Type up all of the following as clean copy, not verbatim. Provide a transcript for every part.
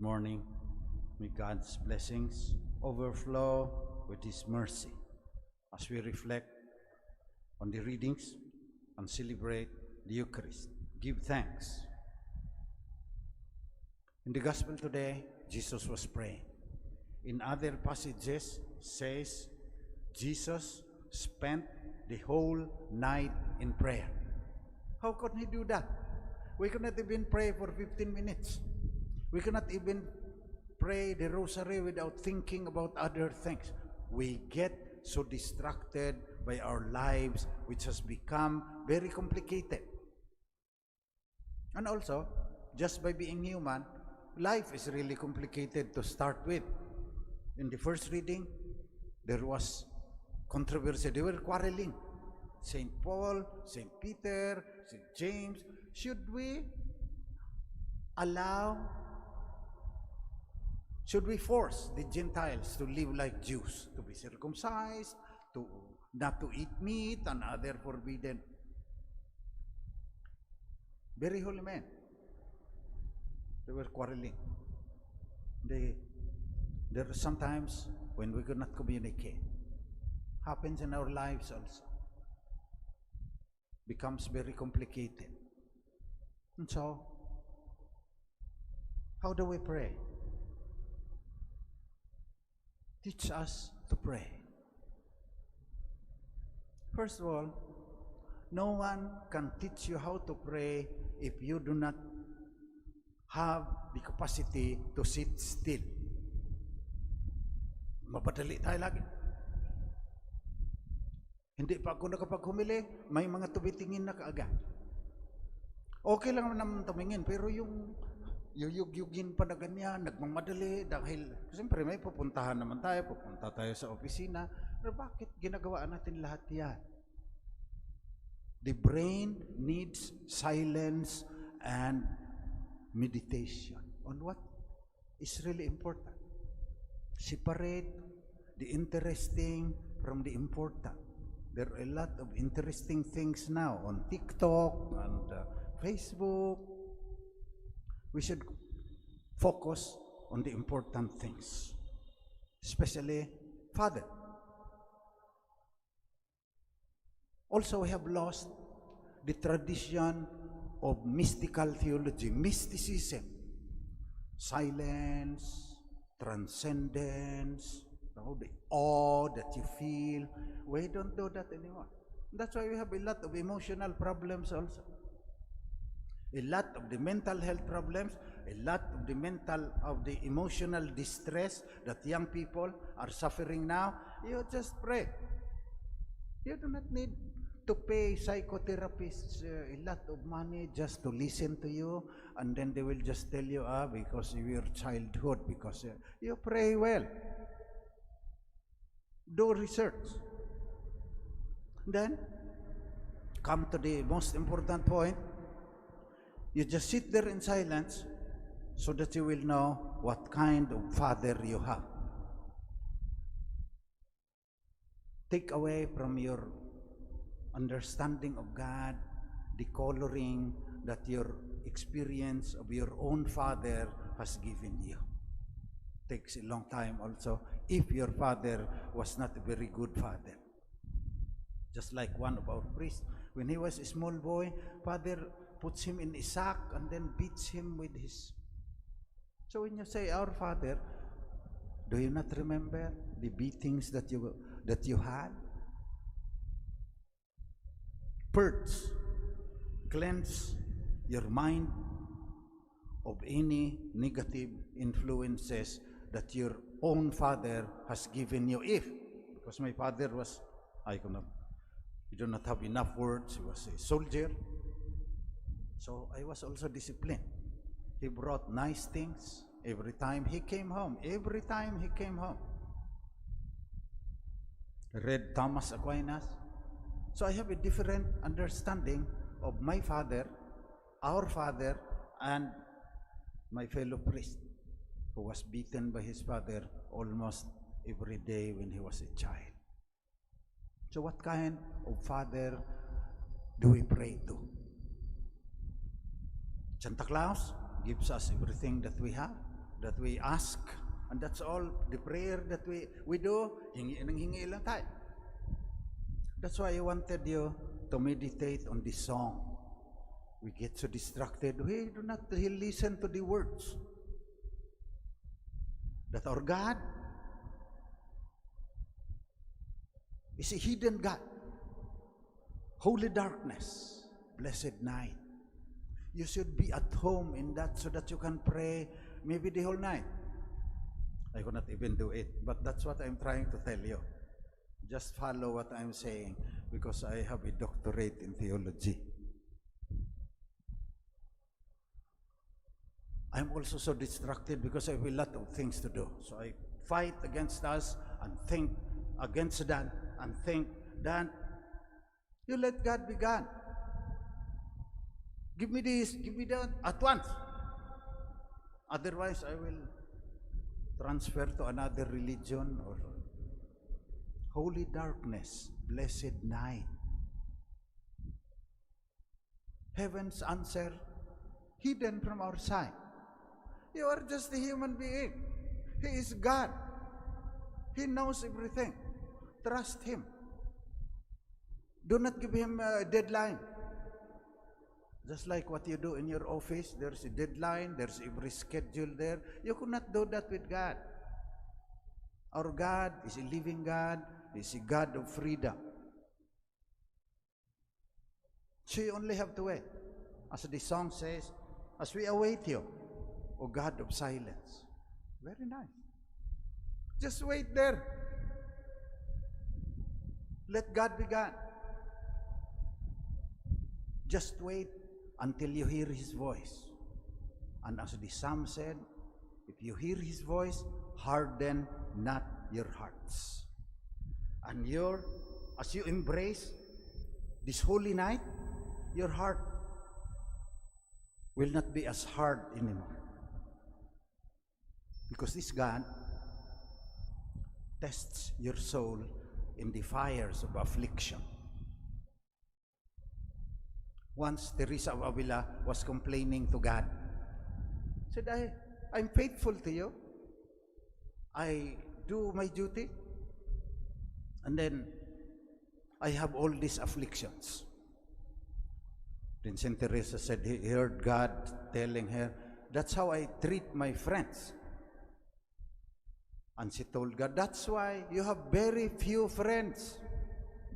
Good morning. May God's blessings overflow with His mercy as we reflect on the readings and celebrate the Eucharist. Give thanks. In the Gospel today, Jesus was praying. In other passages, says Jesus spent the whole night in prayer. How could He do that? We cannot even pray for 15 minutes. We cannot even pray the rosary without thinking about other things. We get so distracted by our lives, which has become very complicated. And also, just by being human, life is really complicated to start with. In the first reading, there was controversy. They were quarreling. St. Paul, St. Peter, St. James. Should we force the Gentiles to live like Jews, to be circumcised, to not to eat meat and other forbidden? Very holy men. They were quarreling. There are sometimes when we could not communicate. Happens in our lives also. Becomes very complicated. And so, how do we pray? Teach us to pray. First of all, no one can teach you how to pray if you do not have the capacity to sit still. Mapadali tayo lagi. Hindi pa ako nakapaghumili, may mga tubitingin na kaagad. Okay lang naman tumingin, pero yung yuyug-yugin pa na ganyan, nagmamadali dahil siyempre may pupuntahan naman tayo, pupunta tayo sa opisina. Pero bakit ginagawaan natin lahat yan? The brain needs silence and meditation on what is really important. Separate the interesting from the important. There are a lot of interesting things now on TikTok and Facebook. We should focus on the important things, especially Father. Also, we have lost the tradition of mystical theology, mysticism, silence, transcendence, the awe that you feel. We don't do that anymore. That's why we have a lot of emotional problems also. A lot of the mental health problems, a lot of the emotional distress that young people are suffering now. You just pray. You do not need to pay psychotherapists a lot of money just to listen to you, and then they will just tell you, because of your childhood, because you pray well. Do research. Then, come to the most important point. You just sit there in silence so that you will know what kind of father you have. Take away from your understanding of God the coloring that your experience of your own father has given you. Takes a long time also if your father was not a very good father. Just like one of our priests, when he was a small boy, father puts him in a sack and then beats him with his. So when you say, Our Father, do you not remember the beatings that you had? Purge, cleanse your mind of any negative influences that your own father has given you. Because my father was, we do not have enough words, he was a soldier. So I was also disciplined. He brought nice things every time he came home. Every time he came home. Read Thomas Aquinas. So I have a different understanding of my father, our father, and my fellow priest, who was beaten by his father almost every day when he was a child. So what kind of father do we pray to? Santa Claus gives us everything that we have. that we ask, and that's all the prayer that we do, hingi nang hingi lang tayo. That's why I wanted you to meditate on this song. We get so distracted, we do not listen to the words. That our God is a hidden God. Holy darkness, blessed night. You should be at home in that so that you can pray maybe the whole night. I could not even do it, but that's what I'm trying to tell you. Just follow what I'm saying, because I have a doctorate in theology. I'm also so distracted because I have a lot of things to do. So I fight against us and think against that and think that. You let God be God. Give me this, give me that at once. Otherwise, I will transfer to another religion or holy darkness, blessed night. Heaven's answer hidden from our sight. You are just a human being. He is God. He knows everything. Trust Him. Do not give Him a deadline. Just like what you do in your office, there's a deadline, there's every schedule there. You could not do that with God. Our God is a living God. He's a God of freedom. So you only have to wait. As the song says, as we await you, O God of silence. Very nice. Just wait there. Let God be God. Just wait until you hear His voice. And as the psalm said, if you hear His voice, harden not your hearts. And as you embrace this holy night, your heart will not be as hard anymore. Because this God tests your soul in the fires of affliction. Once Teresa of Avila was complaining to God. Said, I'm faithful to you. I do my duty. And then I have all these afflictions. Then Saint Teresa said he heard God telling her, that's how I treat my friends. And she told God, that's why you have very few friends.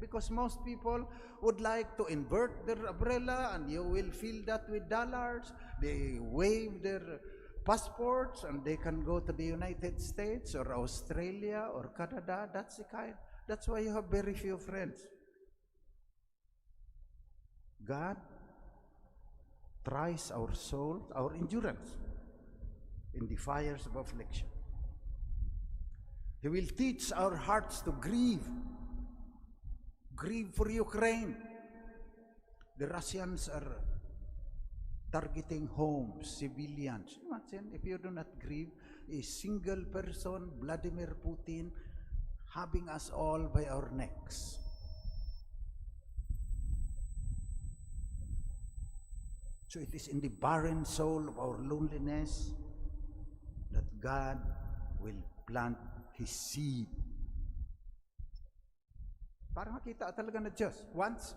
Because most people would like to invert their umbrella and you will fill that with dollars. They wave their passports and they can go to the United States or Australia or Canada. That's why you have very few friends. God tries our soul, our endurance in the fires of affliction. He will teach our hearts to grieve. Grieve for Ukraine. The Russians are targeting homes, civilians. Imagine if you do not grieve, a single person, Vladimir Putin, having us all by our necks. So it is in the barren soul of our loneliness that God will plant His seed. Para makita talaga na Diyos. Once,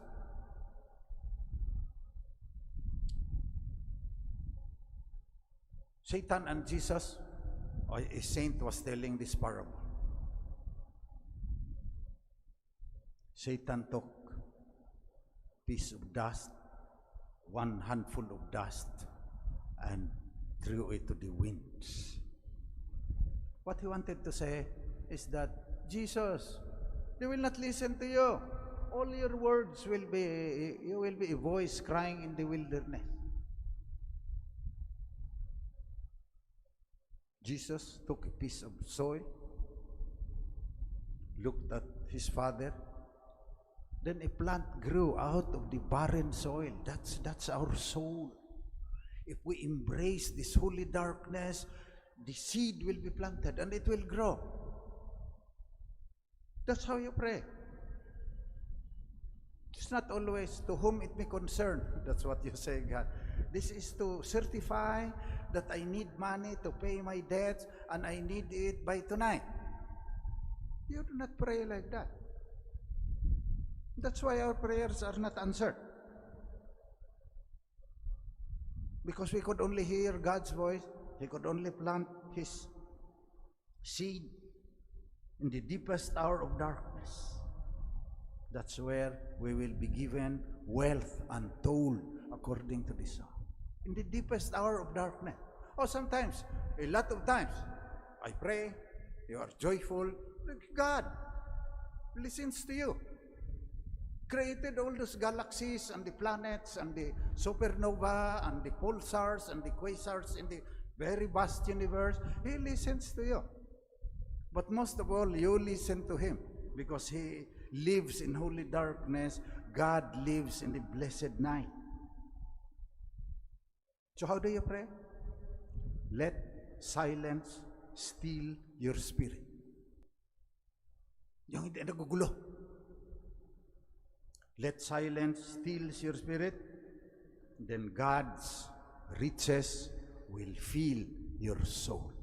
Satan and Jesus, a saint was telling this parable. Satan took a piece of dust, one handful of dust, and threw it to the winds. What he wanted to say is that, Jesus, they will not listen to you. All your words will be, you will be a voice crying in the wilderness. Jesus took a piece of soil, looked at his father, then a plant grew out of the barren soil. That's our soul. If we embrace this holy darkness, the seed will be planted and it will grow. That's how you pray. It's not always to whom it may concern. That's what you say, God. This is to certify that I need money to pay my debts and I need it by tonight. You do not pray like that. That's why our prayers are not answered. Because we could only hear God's voice. He could only plant His seed in the deepest hour of darkness. That's where we will be given wealth untold, according to this song. In the deepest hour of darkness. Or sometimes, a lot of times, I pray, you are joyful, God listens to you. Created all those galaxies and the planets and the supernova and the pulsars and the quasars in the very vast universe. He listens to you. But most of all, you listen to Him because He lives in holy darkness. God lives in the blessed night. So how do you pray? Let silence steal your spirit. Yung hindi nagugulo. Let silence steal your spirit, then God's riches will fill your soul.